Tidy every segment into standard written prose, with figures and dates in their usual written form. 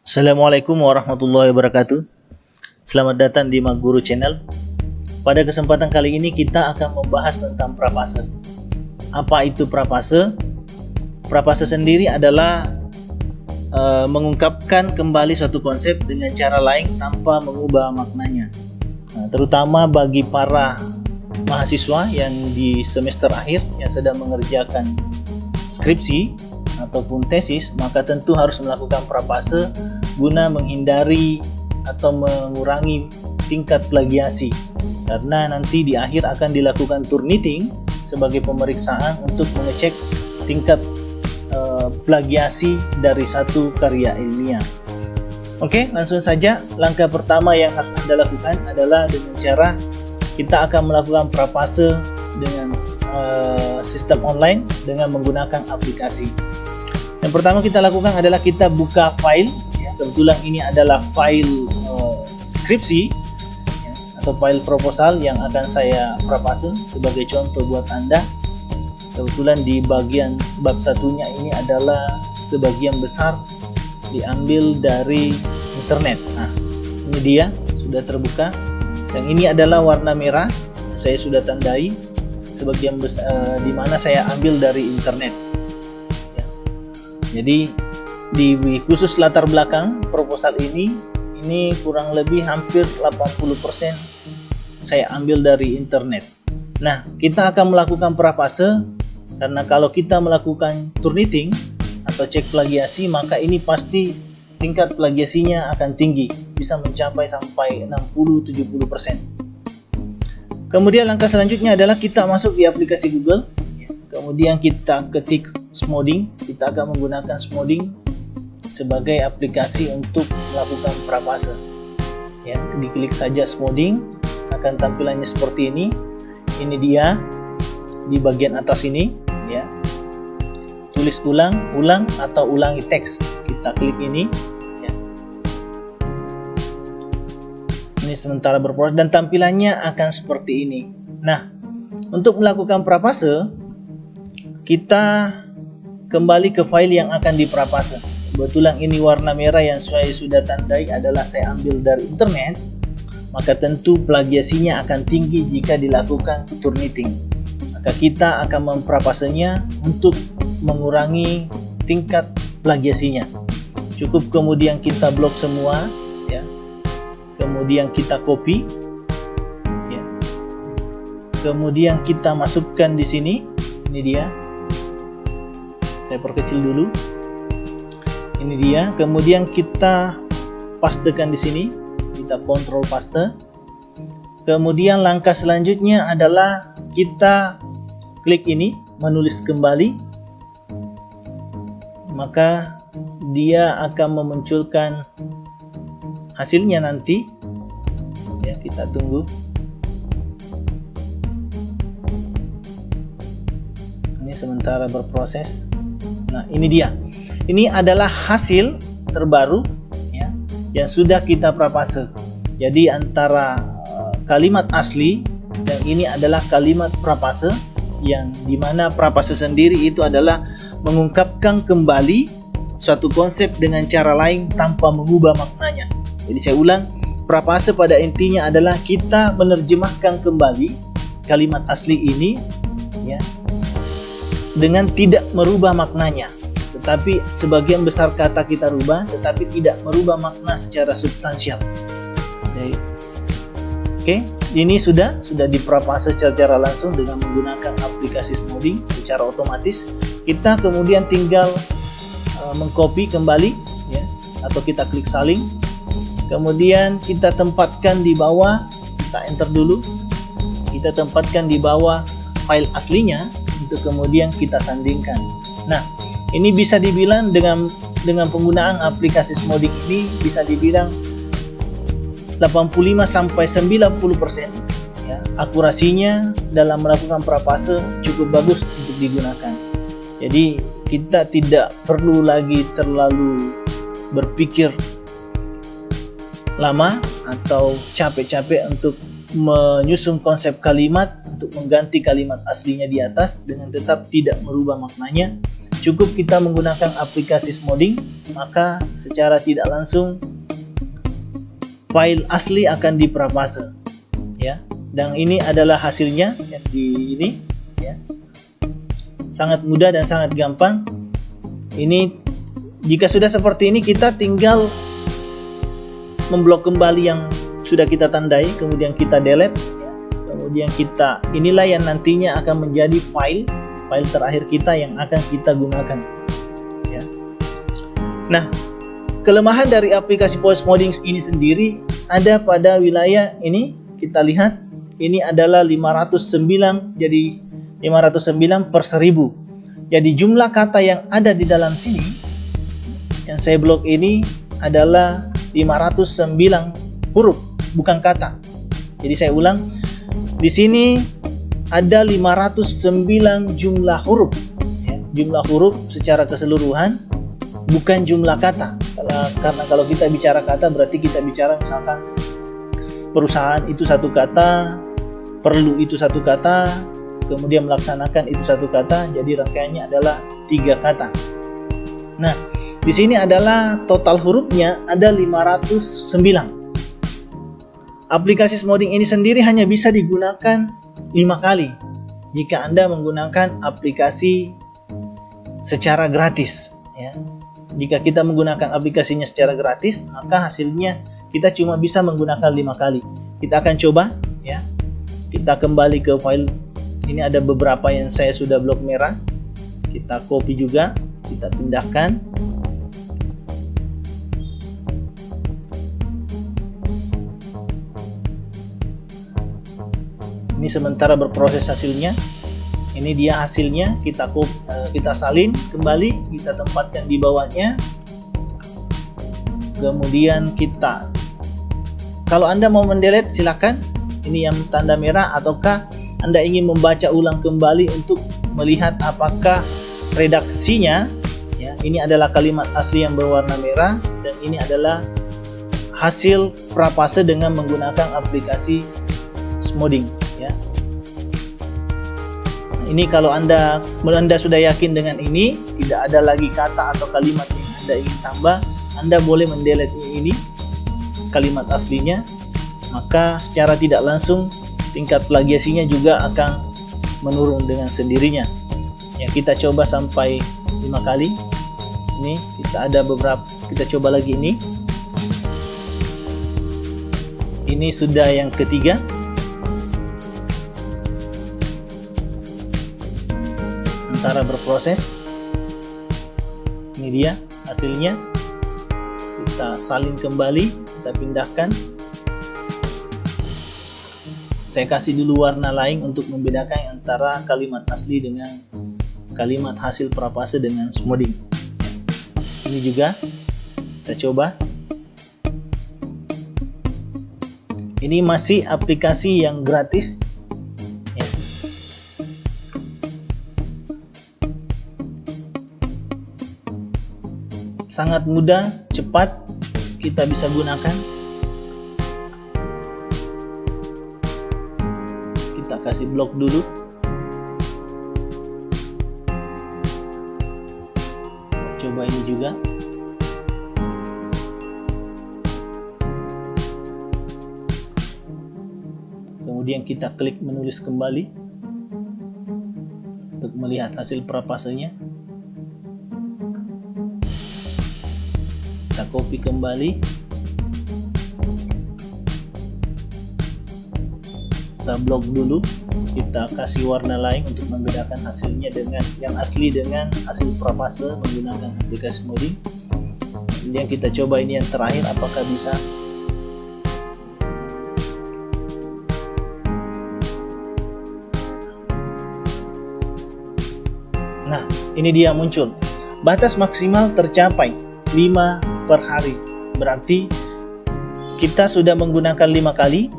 Assalamualaikum warahmatullahi wabarakatuh. Selamat datang di Maguru Channel. Pada kesempatan kali ini kita akan membahas tentang prapase. Apa itu prapase? Prapase sendiri adalah mengungkapkan kembali suatu konsep dengan cara lain tanpa mengubah maknanya. Terutama bagi para mahasiswa yang di semester akhir yang sedang mengerjakan skripsi ataupun tesis, maka tentu harus melakukan prapase guna menghindari atau mengurangi tingkat plagiasi, karena nanti di akhir akan dilakukan Turnitin sebagai pemeriksaan untuk mengecek tingkat plagiasi dari satu karya ilmiah. Oke, langsung saja. Langkah pertama yang harus Anda lakukan adalah dengan cara kita akan melakukan prapase dengan sistem online dengan menggunakan aplikasi. Yang pertama kita lakukan adalah kita buka file. Kebetulan ini adalah file skripsi atau file proposal yang akan saya prapase sebagai contoh buat Anda. Kebetulan di bagian bab satunya ini adalah sebagian besar diambil dari internet. Nah, ini dia sudah terbuka. Yang ini adalah warna merah, saya sudah tandai sebagian besar di mana saya ambil dari internet. Jadi di khusus latar belakang proposal ini kurang lebih hampir 80% saya ambil dari internet. Nah, kita akan melakukan prapase karena kalau kita melakukan Turnitin atau cek plagiasi, maka ini pasti tingkat plagiasinya akan tinggi, bisa mencapai sampai 60-70%. Kemudian langkah selanjutnya adalah kita masuk di aplikasi Google. Kemudian kita ketik Smoding. Kita akan menggunakan Smoding sebagai aplikasi untuk melakukan prapase. Ya, diklik saja Smoding, akan tampilannya seperti ini. Ini dia di bagian atas ini, ya. Tulis ulang atau ulangi teks. Kita klik ini, ya. Ini sementara berproses dan tampilannya akan seperti ini. Nah, untuk melakukan prapase, kita kembali ke file yang akan diprapase. Kebetulan ini warna merah yang saya sudah tandai adalah saya ambil dari internet, maka tentu plagiasinya akan tinggi jika dilakukan Turnitin. Maka kita akan memprapasenya untuk mengurangi tingkat plagiasinya. Cukup kemudian kita blok semua, ya. Kemudian kita copy, ya. Kemudian kita masukkan di sini. Ini dia. Saya perkecil dulu. Ini dia. Kemudian kita pastekan di sini. Kita kontrol paste. Kemudian langkah selanjutnya adalah kita klik ini, menulis kembali. Maka dia akan memunculkan hasilnya nanti. Ya, kita tunggu. Ini sementara berproses. Nah, ini dia. Ini adalah hasil terbaru, ya, yang sudah kita prapase. Jadi antara kalimat asli dan ini adalah kalimat prapase, yang dimana prapase sendiri itu adalah mengungkapkan kembali suatu konsep dengan cara lain tanpa mengubah maknanya. Jadi saya ulang, prapase pada intinya adalah kita menerjemahkan kembali kalimat asli ini, ya, dengan tidak merubah maknanya, tetapi sebagian besar kata kita rubah, tetapi tidak merubah makna secara substansial. Oke, ini sudah diprapase secara langsung dengan menggunakan aplikasi Smoding secara otomatis. Kita kemudian tinggal mengcopy kembali, ya, atau kita klik salin. Kemudian kita tempatkan di bawah, kita enter dulu. Kita tempatkan di bawah file aslinya untuk kemudian kita sandingkan. Nah, ini bisa dibilang dengan penggunaan aplikasi Smoding ini bisa dibilang 85-90%, ya, akurasinya dalam melakukan prapase cukup bagus untuk digunakan. Jadi kita tidak perlu lagi terlalu berpikir lama atau capek-capek untuk menyusun konsep kalimat untuk mengganti kalimat aslinya di atas dengan tetap tidak merubah maknanya. cukup kita menggunakan aplikasi Smoding, maka secara tidak langsung file asli akan diprapase, ya. Dan ini adalah hasilnya yang di ini, ya. Sangat mudah dan sangat gampang. Ini jika sudah seperti ini, kita tinggal memblok kembali yang sudah kita tandai, kemudian kita delete, ya. Kemudian kita, inilah yang nantinya akan menjadi file terakhir kita yang akan kita gunakan, ya. Nah, kelemahan dari aplikasi Smoding ini sendiri ada pada wilayah ini. Kita lihat ini adalah 509, jadi 509 per 1000. Jadi jumlah kata yang ada di dalam sini yang saya blok ini adalah 509 huruf, bukan kata. Jadi saya ulang, di sini ada 509 jumlah huruf, ya. Jumlah huruf secara keseluruhan, bukan jumlah kata. Karena kalau kita bicara kata berarti kita bicara misalkan perusahaan itu satu kata, perlu itu satu kata, kemudian melaksanakan itu satu kata, jadi rangkaiannya adalah 3 kata. Nah, di sini adalah total hurufnya ada 509. Aplikasi Smoding ini sendiri hanya bisa digunakan 5 kali jika Anda menggunakan aplikasi secara gratis, ya. Jika kita menggunakan aplikasinya secara gratis, maka hasilnya kita cuma bisa menggunakan 5 kali. Kita akan coba, ya. Kita kembali ke file. Ini ada beberapa yang saya sudah blok merah. Kita copy juga, kita pindahkan. Ini sementara berproses hasilnya. Ini dia hasilnya, kita salin kembali, kita tempatkan di bawahnya. Kemudian kalau Anda mau mendelete silakan, ini yang tanda merah, ataukah Anda ingin membaca ulang kembali untuk melihat apakah redaksinya, ya, ini adalah kalimat asli yang berwarna merah dan ini adalah hasil prapase dengan menggunakan aplikasi Smoding, ya. Ini kalau Anda sudah yakin dengan ini, tidak ada lagi kata atau kalimat yang Anda ingin tambah, Anda boleh mendelete ini kalimat aslinya, maka secara tidak langsung tingkat plagiasinya juga akan menurun dengan sendirinya. Ya, kita coba sampai 5 kali. Ini kita ada beberapa, kita coba lagi ini. Ini sudah yang ketiga. Sementara berproses, ini dia hasilnya. Kita salin kembali, kita pindahkan. Saya kasih dulu warna lain untuk membedakan antara kalimat asli dengan kalimat hasil prapase dengan Smoding. Ini juga kita coba. Ini masih aplikasi yang gratis. Sangat mudah, cepat, kita bisa gunakan. Kita kasih blok dulu. Coba ini juga. Kemudian kita klik menulis kembali untuk melihat hasil prapasenya. Kita copy kembali, kita blok dulu, kita kasih warna lain untuk membedakan hasilnya dengan yang asli dengan hasil prapase menggunakan aplikasi Smoding. Kemudian kita coba ini yang terakhir, apakah bisa. Nah, ini dia muncul, batas maksimal tercapai 5 per hari. Berarti kita sudah menggunakan 5 kali.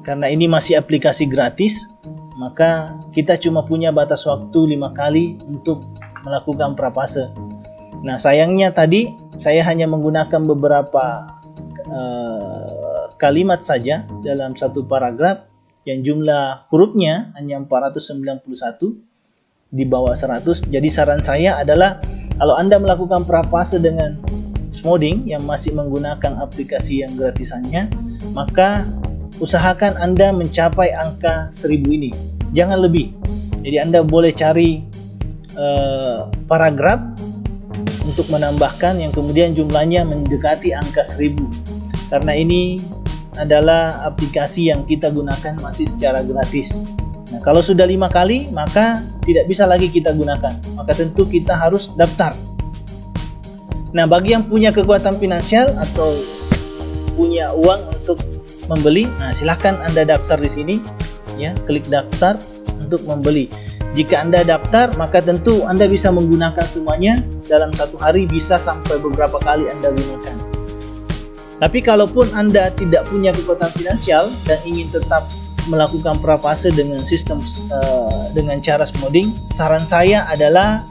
Karena ini masih aplikasi gratis, maka kita cuma punya batas waktu 5 kali untuk melakukan prapase. Nah, sayangnya tadi saya hanya menggunakan beberapa kalimat saja dalam satu paragraf yang jumlah hurufnya hanya 491. di bawah 100. Jadi saran saya adalah kalau Anda melakukan prapase dengan Smoding yang masih menggunakan aplikasi yang gratisannya, maka usahakan Anda mencapai angka 1000 ini, jangan lebih. Jadi Anda boleh cari paragraf untuk menambahkan yang kemudian jumlahnya mendekati angka 1000, karena ini adalah aplikasi yang kita gunakan masih secara gratis. Nah, kalau sudah 5 kali maka tidak bisa lagi kita gunakan, maka tentu kita harus daftar. Nah, bagi yang punya kekuatan finansial atau punya uang untuk membeli, nah silahkan Anda daftar di sini, ya, klik daftar untuk membeli. Jika Anda daftar, maka tentu Anda bisa menggunakan semuanya dalam satu hari, bisa sampai beberapa kali Anda gunakan. Tapi kalaupun Anda tidak punya kekuatan finansial dan ingin tetap melakukan prapase dengan sistem dengan cara Smoding, saran saya adalah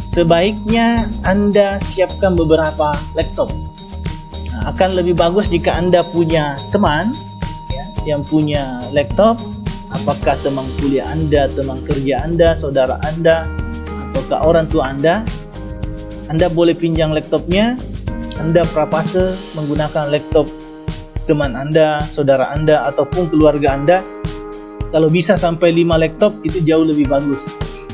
sebaiknya Anda siapkan beberapa laptop. Nah, akan lebih bagus jika Anda punya teman, ya, yang punya laptop, apakah teman kuliah Anda, teman kerja Anda, saudara Anda, ataukah orang tua Anda. Anda boleh pinjam laptopnya, Anda prapase menggunakan laptop teman Anda, saudara Anda, ataupun keluarga Anda. Kalau bisa sampai 5 laptop itu jauh lebih bagus,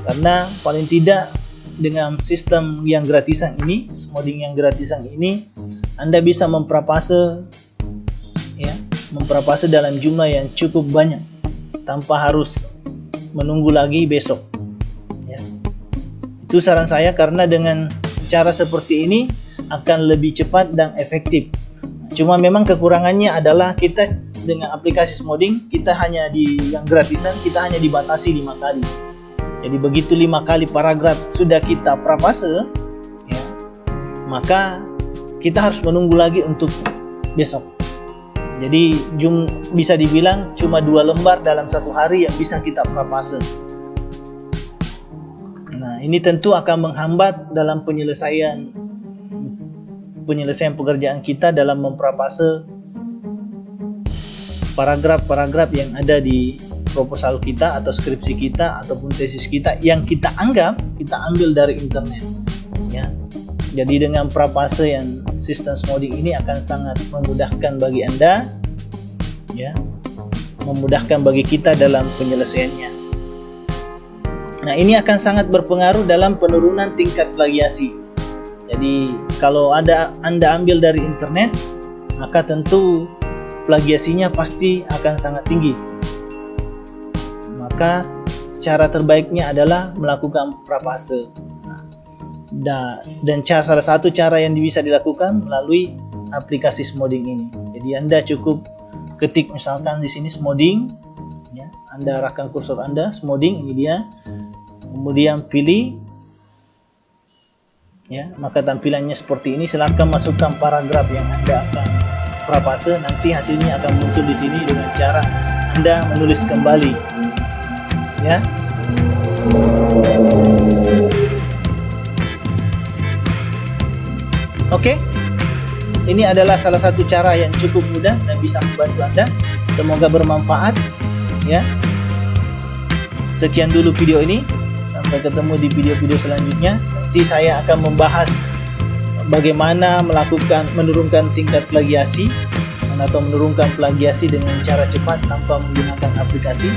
karena paling tidak dengan sistem yang gratisan ini, Smoding yang gratisan ini, Anda bisa memprapase, ya, memprapase dalam jumlah yang cukup banyak tanpa harus menunggu lagi besok, ya. Itu saran saya, karena dengan cara seperti ini akan lebih cepat dan efektif. Cuma memang kekurangannya adalah kita dengan aplikasi Smoding, kita hanya yang gratisan, kita hanya dibatasi 5 kali. Jadi begitu 5 kali paragraf sudah kita prapase, ya, maka kita harus menunggu lagi untuk besok. Jadi bisa dibilang cuma 2 lembar dalam satu hari yang bisa kita prapase. Nah, ini tentu akan menghambat dalam penyelesaian pekerjaan kita dalam memprapase paragraf-paragraf yang ada di proposal kita atau skripsi kita ataupun tesis kita yang kita anggap kita ambil dari internet, ya. Jadi dengan prapase yang sistem Smoding ini akan sangat memudahkan bagi Anda, ya, memudahkan bagi kita dalam penyelesaiannya. Nah, ini akan sangat berpengaruh dalam penurunan tingkat plagiasi. Jadi kalau Anda ambil dari internet, maka tentu plagiasinya pasti akan sangat tinggi. Maka cara terbaiknya adalah melakukan prapase. Dan salah satu cara yang bisa dilakukan melalui aplikasi Smoding ini. Jadi Anda cukup ketik misalkan di sini Smoding, ya, Anda arahkan kursor Anda Smoding, ini dia. Kemudian pilih, ya, maka tampilannya seperti ini. Silakan masukkan paragraf yang Anda akan prapase, nanti hasilnya akan muncul di sini dengan cara Anda menulis kembali, ya. Oke, ini adalah salah satu cara yang cukup mudah dan bisa membantu Anda. Semoga bermanfaat, ya. Sekian dulu video ini, sampai ketemu di video-video selanjutnya. Nanti saya akan membahas bagaimana menurunkan tingkat plagiasi atau menurunkan plagiasi dengan cara cepat tanpa menggunakan aplikasi,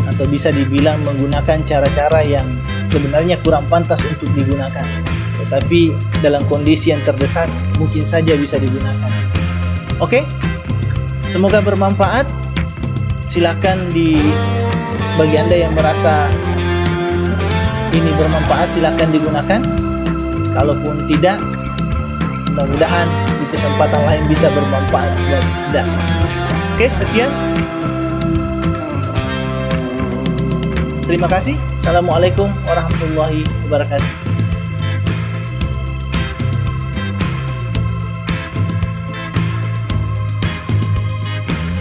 atau bisa dibilang menggunakan cara-cara yang sebenarnya kurang pantas untuk digunakan, tetapi dalam kondisi yang terdesak mungkin saja bisa digunakan. Oke, semoga bermanfaat. Silakan bagi Anda yang merasa ini bermanfaat, silakan digunakan. Kalaupun tidak, mudah-mudahan di kesempatan lain bisa bermanfaat buat Anda. Oke, sekian. Terima kasih. Assalamualaikum warahmatullahi wabarakatuh.